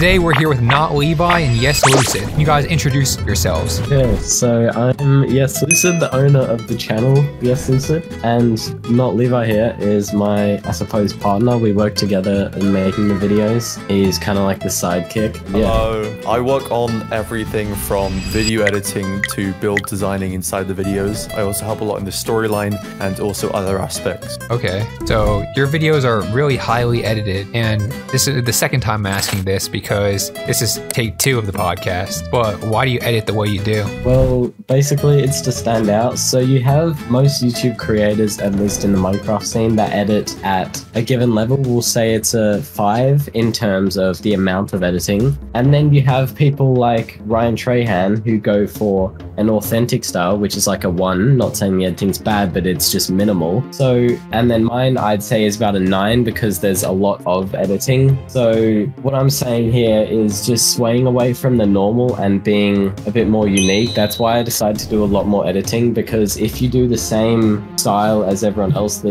today we're here with Not Levi and Yes Lucid. Can you guys introduce yourselves? Yeah, so I'm Yes Lucid, the owner of the channel Yes Lucid, and Not Levi here is my, I suppose, partner. We work together in making the videos. He's kind of like the sidekick. Hello. I work on everything from video editing to build designing inside the videos. I also help a lot in the storyline and also other aspects. Okay, so your videos are really highly edited, and this is the second time I'm asking this because this is take 2 of the podcast. But why do you edit the way you do? Well, basically it's to stand out. So you have most YouTube creators, at least in the Minecraft scene, that edit at a given level. We'll say it's a 5 in terms of the amount of editing. And then you have people like Ryan Trahan who go for an authentic style, which is like a 1. Not saying the editing's bad, but it's just minimal. So, and then mine I'd say is about a 9 because there's a lot of editing. So what I'm saying here is just swaying away from the normal and being a bit more unique. That's why I decided to do a lot more editing, because if you do the same style as everyone else,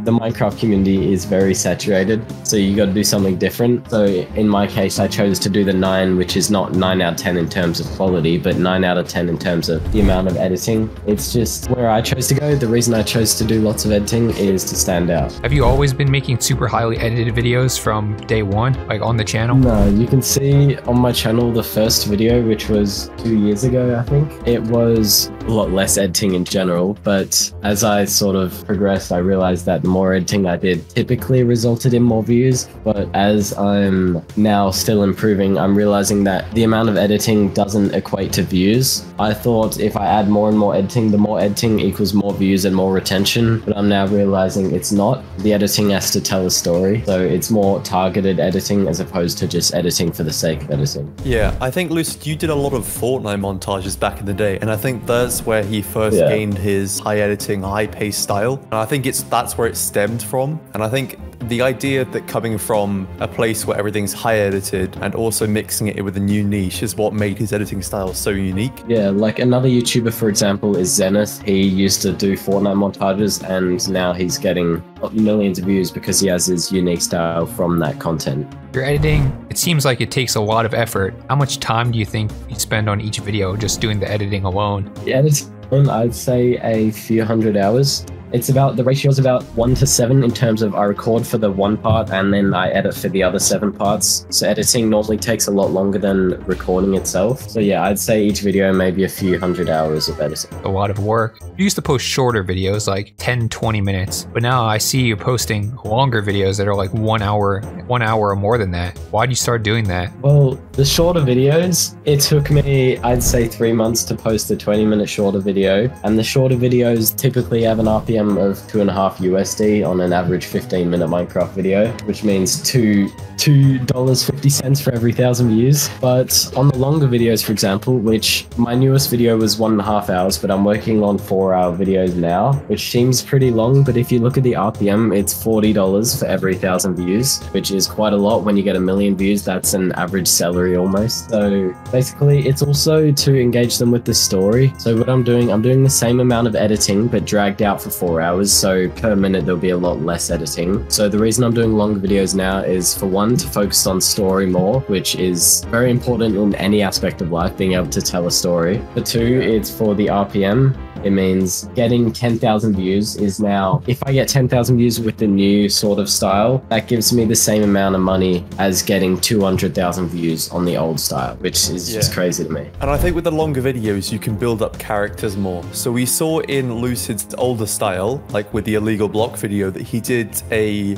the Minecraft community is very saturated, so you got to do something different. So in my case, I chose to do the 9, which is not 9 out of 10 in terms of quality, but 9 out of 10 in terms of the amount of editing. It's just where I chose to go. The reason I chose to do lots of editing is to stand out. Have you always been making super highly edited videos from day 1, like on the channel? No, you can see on my channel the first video, which was 2 years ago, I think. It was a lot less editing in general, but as I sort of progressed, I realized that the more editing I did typically resulted in more views. But as I'm now still improving, I'm realizing that the amount of editing doesn't equate to views. I thought if I add more and more editing, the more editing equals more views and more retention, but I'm now realizing it's not. The editing has to tell a story, so it's more targeted editing as opposed to just editing for the sake of editing. Yeah, I think, Lucid, you did a lot of Fortnite montages back in the day, and I think that's where he first gained his high editing, high pace style, and I think that's where it stemmed from. And I think the idea that coming from a place where everything's high edited and also mixing it with a new niche is what made his editing style so unique. Yeah, like another YouTuber, for example, is Zenith. He used to do Fortnite montages, and now he's getting millions of views because he has his unique style from that content. Your editing, it seems like it takes a lot of effort. How much time do you think you spend on each video just doing the editing alone? The editing, I'd say a few hundred hours. It's about, the ratio is about 1 to 7 in terms of I record for the 1 part and then I edit for the other 7 parts. So editing normally takes a lot longer than recording itself. So yeah, I'd say each video maybe a few hundred hours of editing. A lot of work. You used to post shorter videos like 10, 20 minutes, but now I see you posting longer videos that are like 1 hour or more than that. Why did you start doing that? Well, the shorter videos, it took me, I'd say 3 months to post a 20-minute shorter video. And the shorter videos typically have an RPM of 2.5 USD on an average 15-minute Minecraft video, which means $2.50 for every 1,000 views. But on the longer videos, for example, which my newest video was 1.5 hours, but I'm working on 4-hour videos now, which seems pretty long, but if you look at the RPM, it's $40 for every 1,000 views, which is quite a lot. When you get 1 million views, that's an average salary almost. So basically, it's also to engage them with the story. So what I'm doing the same amount of editing, but dragged out for 4 hours. So per minute, there'll be a lot less editing. So the reason I'm doing longer videos now is, for 1, to focus on story more, which is very important in any aspect of life, being able to tell a story. For 2, it's for the RPM. It means getting 10,000 views is now, if I get 10,000 views with the new sort of style, that gives me the same amount of money as getting 200,000 views on the old style, which is just crazy to me. And I think with the longer videos, you can build up characters more. So we saw in Lucid's older style, like with the illegal block video, that he did an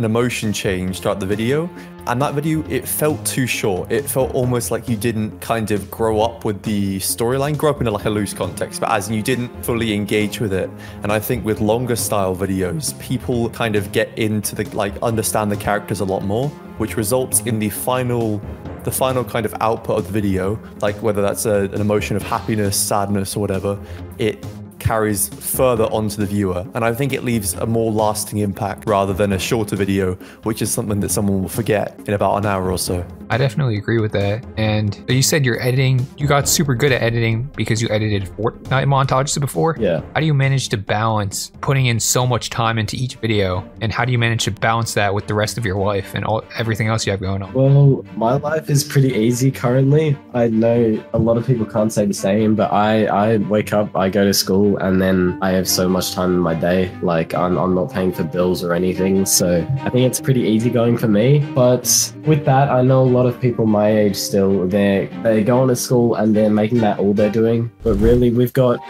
emotion change throughout the video, and that video, it felt too short. It felt almost like you didn't kind of grow up with the storyline, grow up in like a loose context, but as in you didn't fully engage with it. And I think with longer style videos, people kind of get into the, like, understand the characters a lot more, which results in the final kind of output of the video, like whether that's an emotion of happiness, sadness, or whatever, it carries further onto the viewer. And I think it leaves a more lasting impact rather than a shorter video, which is something that someone will forget in about an hour or so. I definitely agree with that. And you said you're editing, you got super good at editing because you edited Fortnite montages before. Yeah. How do you manage to balance putting in so much time into each video? And how do you manage to balance that with the rest of your life and everything else you have going on? Well, my life is pretty easy currently. I know a lot of people can't say the same, but I wake up, I go to school, and then I have so much time in my day. Like I'm not paying for bills or anything. So I think it's pretty easy going for me. But with that, I know a lot of people my age still, they go on to school and they're making that all they're doing. But really,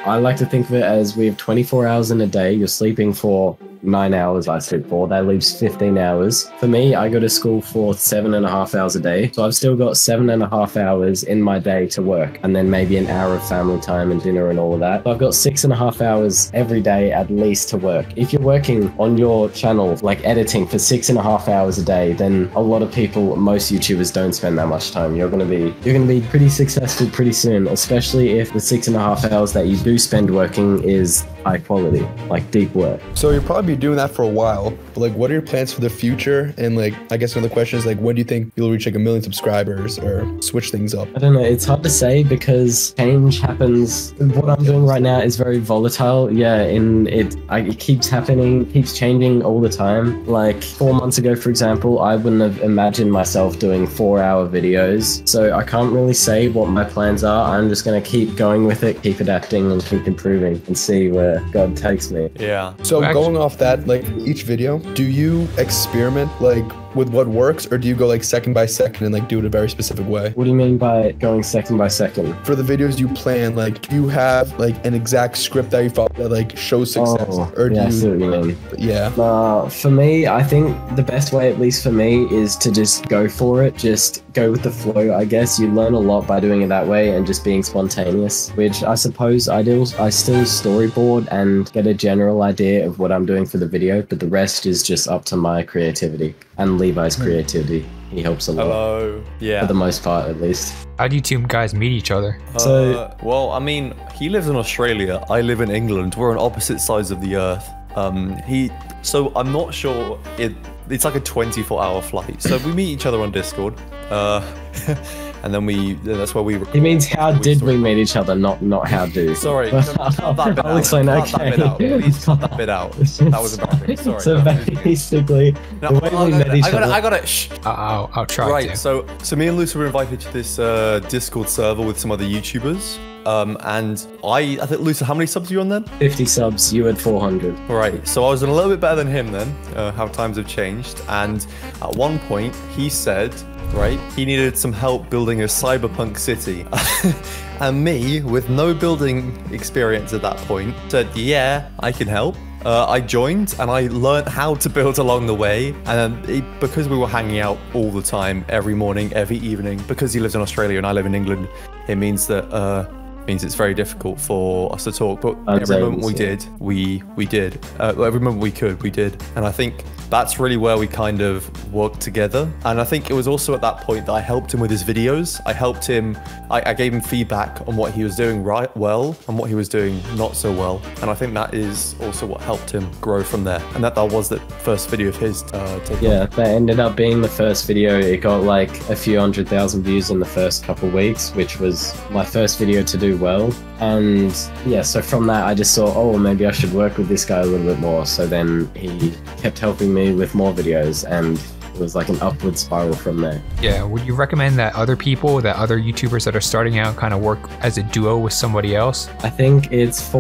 I like to think of it as we have 24 hours in a day. You're sleeping for 9 hours, I sleep for. That leaves 15 hours. For me, I go to school for 7.5 hours a day. So I've still got 7.5 hours in my day to work, and then maybe an hour of family time and dinner and all of that. So I've got 6.5 hours every day at least to work. If you're working on your channel, like editing for 6.5 hours a day, then a lot of people, most YouTubers don't spend that much time. You're gonna be pretty successful pretty soon, especially if the 6.5 hours that you do spend working is high quality, like deep work. So you'll probably be doing that for a while, but like what are your plans for the future? And like I guess another question is like when do you think you'll reach like 1 million subscribers or switch things up? I don't know, it's hard to say because change happens. What I'm doing right now is very volatile. Yeah, it keeps happening, keeps changing all the time. Like 4 months ago, for example, I wouldn't have imagined myself doing 4-hour videos. So I can't really say what my plans are. I'm just gonna keep going with it, keep adapting and keep improving and see where God takes me. Yeah. So going off that, like each video, do you experiment like with what works, or do you go like second by second and like do it a very specific way? What do you mean by going second by second? For the videos you plan, like do you have like an exact script that you follow that like shows success? Or do yeah, I see you, what you mean. Yeah. For me, I think the best way, at least for me, is to just go for it. Just go with the flow, I guess. You learn a lot by doing it that way and just being spontaneous, which I suppose I do. I still storyboard and get a general idea of what I'm doing for the video, but the rest is just up to my creativity and Levi's creativity. He helps a lot. Hello. Yeah. For the most part, at least. How do you two guys meet each other? Well, I mean, he lives in Australia. I live in England. We're on opposite sides of the earth. So I'm not sure. It's like a 24-hour flight. So we meet each other on Discord. And then that's where we. He means how did we meet each other, not how do. Sorry, cut that bit I'll explain. Cut that bit out. Please cut that bit out. That was embarrassing. Sorry. So basically, the way we met each other. I got it. Shh. I'll try. Right. So me and Lucy were invited to this Discord server with some other YouTubers. And I think, Lucy, how many subs are you on then? 50 subs. You had 400. Right. So I was a little bit better than him then. How times have changed. And at one point, he said, right, he needed some help building a cyberpunk city. And me, with no building experience at that point, said, yeah, I can help. I joined and I learned how to build along the way. And because we were hanging out all the time, every morning, every evening, because he lives in Australia and I live in England, it means that it's very difficult for us to talk. But every moment we did, we did. Every moment we could, we did. And I think that's really where we kind of worked together. And I think it was also at that point that I helped him with his videos. I helped him, I gave him feedback on what he was doing well and what he was doing not so well. And I think that is also what helped him grow from there. And that was the first video of his. Yeah, that ended up being the first video. It got like a few 100,000 views in the first couple of weeks, which was my first video to do well. And yeah, so from that I just thought, oh, maybe I should work with this guy a little bit more. So then he kept helping me with more videos and it was like an upward spiral from there. Yeah, would you recommend that other YouTubers that are starting out kind of work as a duo with somebody else? I think it's a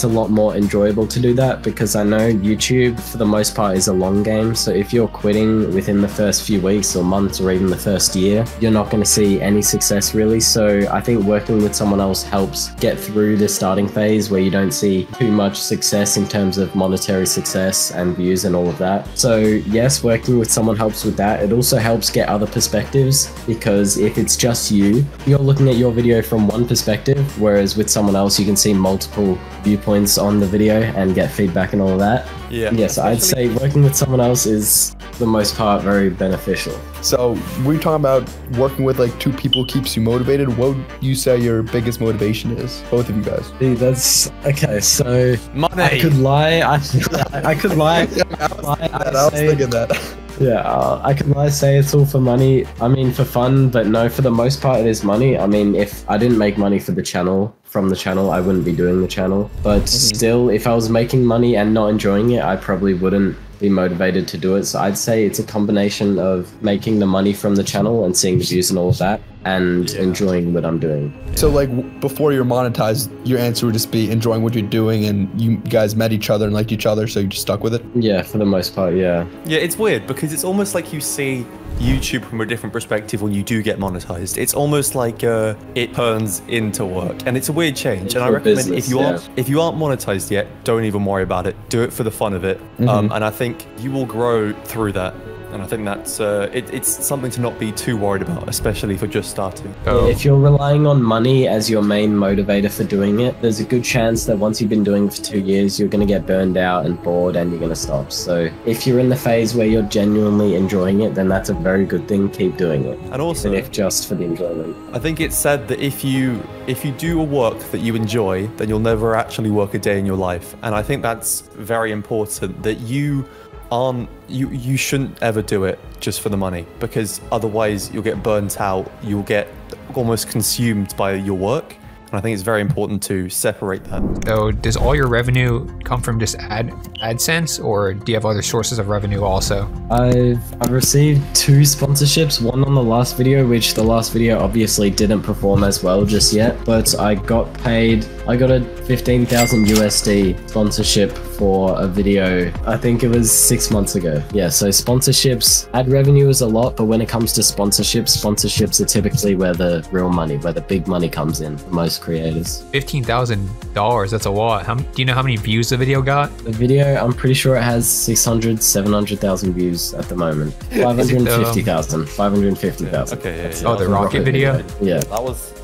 lot more enjoyable to do that because I know YouTube for the most part is a long game. So if you're quitting within the first few weeks or months or even the first year, you're not going to see any success really. So I think working with someone else helps get through the starting phase where you don't see too much success in terms of monetary success and views and all of that. So yes, working with someone helps with that. It also helps get other perspectives because if it's just you're looking at your video from one perspective, whereas with someone else you can see multiple viewpoints on the video and get feedback and all of that. Yeah. Yes, I'd say working with someone else is, for the most part, very beneficial. So we're talking about working with like two people keeps you motivated. What would you say your biggest motivation is? Both of you guys. See, that's okay. So Money. I could lie. I could lie. I was thinking that. Yeah, I could lie, say it's all for money. I mean, for fun, but no, for the most part, it is money. I mean, if I didn't make money for the channel, from the channel, I wouldn't be doing the channel. But still, if I was making money and not enjoying it, I probably wouldn't be motivated to do it. So I'd say it's a combination of making the money from the channel and seeing the views and all of that, and enjoying what I'm doing. So like before you're monetized, your answer would just be enjoying what you're doing, and you guys met each other and liked each other, so you just stuck with it. Yeah, for the most part, yeah. Yeah, it's weird because it's almost like you see YouTube from a different perspective when you do get monetized. It's almost like it turns into work, and it's a weird change. And I recommend business, if you aren't monetized yet, don't even worry about it. Do it for the fun of it, and I think you will grow through that. And I think that's it's something to not be too worried about, especially for just starting. If you're relying on money as your main motivator for doing it, there's a good chance that once you've been doing it for 2 years, you're going to get burned out and bored and you're going to stop. So if you're in the phase where you're genuinely enjoying it, then that's a very good thing. Keep doing it. And also, even if just for the enjoyment. I think it's said that if you do a work that you enjoy, then you'll never actually work a day in your life. And I think that's very important, that you shouldn't ever do it just for the money, because otherwise you'll get burnt out, you'll get almost consumed by your work. And I think it's very important to separate that. So does all your revenue come from just AdSense, or do you have other sources of revenue also? I've received 2 sponsorships, one on the last video, which the last video obviously didn't perform as well just yet, but I got paid. I got a 15,000 USD sponsorship for a video. I think it was 6 months ago. Yeah, so sponsorships, ad revenue is a lot, but when it comes to sponsorships are typically where the real money, where the big money comes in for most creators. $15,000, that's a lot. Do you know how many views the video got? The video, I'm pretty sure it has 700,000 views at the moment. 550,000. 550,000. Okay, yeah. Oh, the rocket video? Yeah.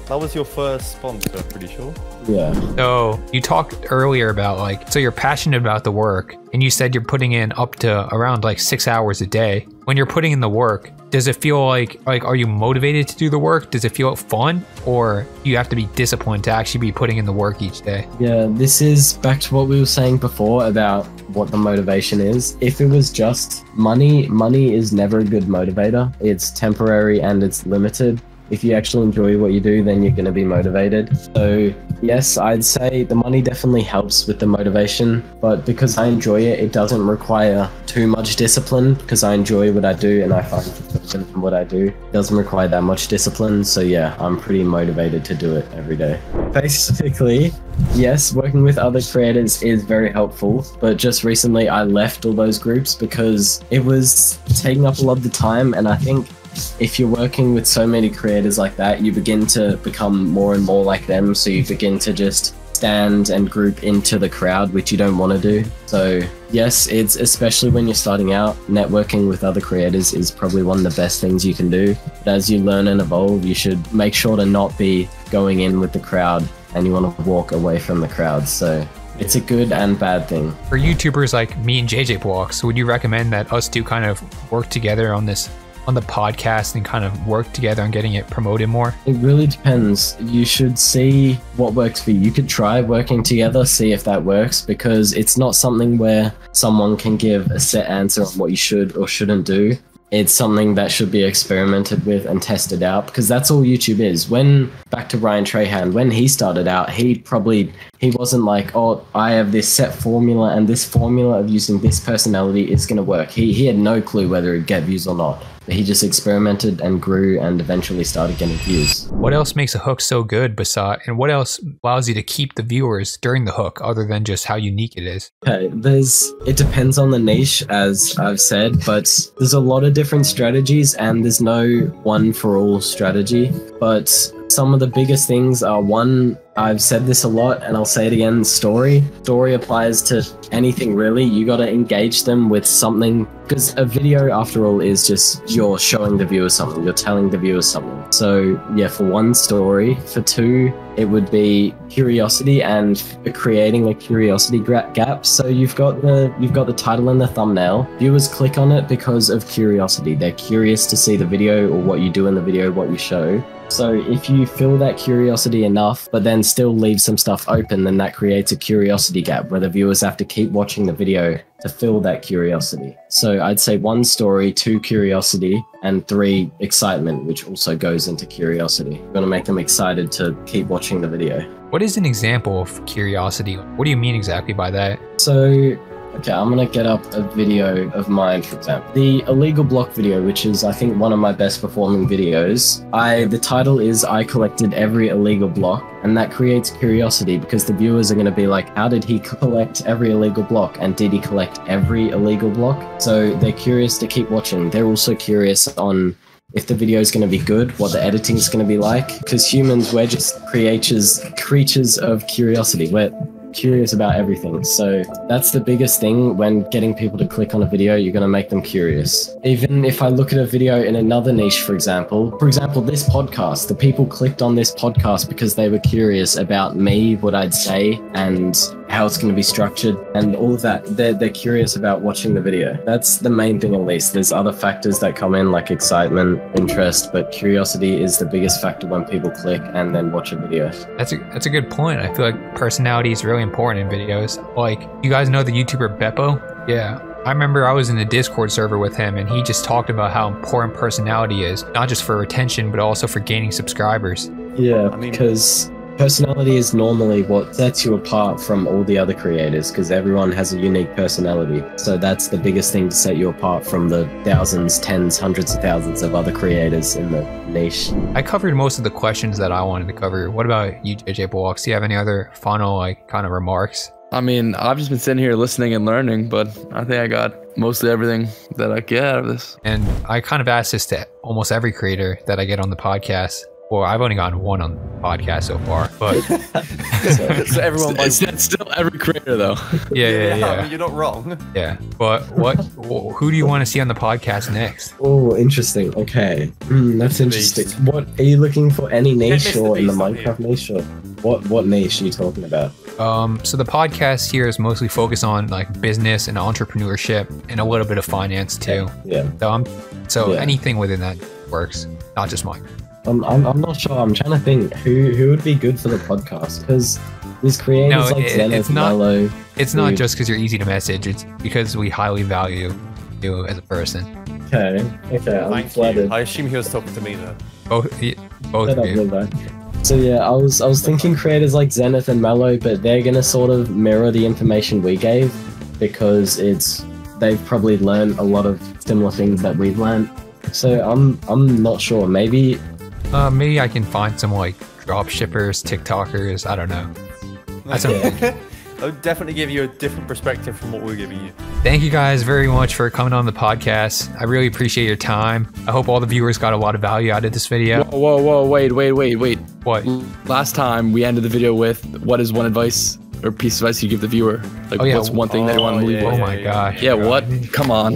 That was your first sponsor, I'm pretty sure. Yeah. So you talked earlier about so you're passionate about the work, and you said you're putting in up to around 6 hours a day. When you're putting in the work, does it feel like are you motivated to do the work? Does it feel fun, or do you have to be disciplined to actually be putting in the work each day? Yeah, this is back to what we were saying before about what the motivation is. If it was just money is never a good motivator. It's temporary and it's limited. If you actually enjoy what you do, then you're going to be motivated. So yes, I'd say the money definitely helps with the motivation, but because I enjoy it, it doesn't require too much discipline, because I enjoy what I do and I find fulfillment in what I do. It doesn't require that much discipline. So yeah, I'm pretty motivated to do it every day. Basically, yes, working with other creators is very helpful, but just recently I left all those groups because it was taking up a lot of the time, and I think if you're working with so many creators like that, you begin to become more and more like them, so you begin to just stand and group into the crowd, which you don't want to do. So yes, it's especially when you're starting out, networking with other creators is probably one of the best things you can do. But as you learn and evolve, you should make sure to not be going in with the crowd, and you want to walk away from the crowd. So it's a good and bad thing. For YouTubers like me and JJ Blocks, would you recommend that us two kind of work together on the podcast and kind of work together on getting it promoted more? It really depends. You should see what works for you. You could try working together, see if that works, because it's not something where someone can give a set answer on what you should or shouldn't do. It's something that should be experimented with and tested out, because that's all YouTube is. Back to Ryan Trahan, when he started out, he wasn't like, oh, I have this set formula and this formula of using this personality is going to work. He had no clue whether it'd get views or not. He just experimented and grew and eventually started getting views. What else makes a hook so good, and what else allows you to keep the viewers during the hook, other than just how unique it is? Okay, it depends on the niche, as I've said, but there's a lot of different strategies and there's no one for all strategy. But some of the biggest things are, one, I've said this a lot and I'll say it again, story applies to anything really. You got to engage them with something, because a video after all is just you're showing the viewer something, you're telling the viewer something. So yeah, for one, story. For two, it would be curiosity and creating a curiosity gap. So you've got the title and the thumbnail. Viewers click on it because of curiosity. They're curious to see the video or what you do in the video, what you show. So if you fill that curiosity enough, but then still leave some stuff open, then that creates a curiosity gap where the viewers have to keep watching the video to fill that curiosity. So I'd say 1, story, 2, curiosity, and 3, excitement, which also goes into curiosity. You're gonna make them excited to keep watching the video. What is an example of curiosity? What do you mean exactly by that? So, okay, I'm gonna get up a video of mine, for example. The illegal block video, which is, I think, one of my best performing videos. The title is I collected every illegal block, and that creates curiosity because the viewers are gonna be like, how did he collect every illegal block? And did he collect every illegal block? So they're curious to keep watching. They're also curious on if the video is going to be good, what the editing is going to be like. Because humans, we're just creatures of curiosity. We're curious about everything. So that's the biggest thing when getting people to click on a video. You're going to make them curious. Even if I look at a video in another niche, for example, this podcast, the people clicked on this podcast because they were curious about me, what I'd say, and how it's going to be structured and all of that. They're curious about watching the video. That's the main thing, at least. There's other factors that come in like excitement, interest, but curiosity is the biggest factor when people click and then watch a video. That's a good point. I feel like personality is really important in videos. Like, you guys know the YouTuber Beppo? Yeah. I remember I was in a Discord server with him and he just talked about how important personality is, not just for retention, but also for gaining subscribers. Yeah, because personality is normally what sets you apart from all the other creators, because everyone has a unique personality. So that's the biggest thing to set you apart from the thousands, tens, hundreds of thousands of other creators in the niche. I covered most of the questions that I wanted to cover. What about you, JJ Blocks? Do you have any other final kind of remarks? I mean, I've just been sitting here listening and learning, but I think I got mostly everything that I get out of this. And I kind of asked this to almost every creator that I get on the podcast. Well, I've only gotten one on the podcast so far, but so everyone that's still every creator though. Yeah. I mean, you're not wrong. Yeah, but who do you want to see on the podcast next? Oh, interesting. Okay, that's interesting. What are you looking for? Any niche or in the Minecraft niche, or what niche are you talking about? So the podcast here is mostly focused on like business and entrepreneurship and a little bit of finance too. Yeah. So anything within that works, not just Minecraft. I'm not sure. I'm trying to think who would be good for the podcast, because these creators like Zenith, Mellow. It's not just because you're easy to message. It's because we highly value you as a person. Okay. I'm flattered. I assume he was talking to me though. Both of you. So yeah, I was thinking creators like Zenith and Mellow, but they're gonna sort of mirror the information we gave, because they've probably learned a lot of similar things that we've learned. So I'm not sure. Maybe I can find some like drop shippers, TikTokers. I don't know. I would definitely give you a different perspective from what we're giving you. Thank you guys very much for coming on the podcast. I really appreciate your time. I hope all the viewers got a lot of value out of this video. Whoa, wait. What? Last time we ended the video with, what is one advice or piece of advice you give the viewer? Like, what's one thing that you want to leave with? Oh my gosh. Yeah, what? Come on.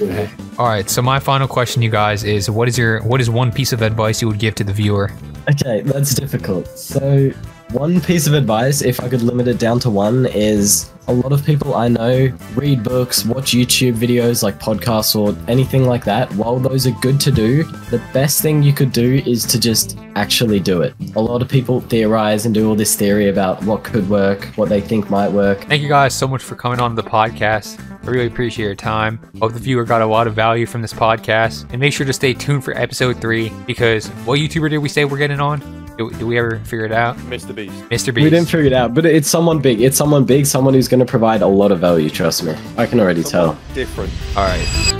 All right, so my final question, you guys, is what is one piece of advice you would give to the viewer? Okay, that's difficult. So one piece of advice, if I could limit it down to one, is a lot of people I know read books, watch YouTube videos like podcasts or anything like that. While those are good to do, the best thing you could do is to just actually do it. A lot of people theorize and do all this theory about what could work, what they think might work. Thank you guys so much for coming on the podcast. I really appreciate your time. Hope the viewer got a lot of value from this podcast. And make sure to stay tuned for episode 3, because what YouTuber did we say we're getting on? Do we ever figure it out? Mr. Beast. Mr. Beast. We didn't figure it out, but it's someone big. It's someone big, someone who's going to provide a lot of value, trust me. I can already tell. Different. All right.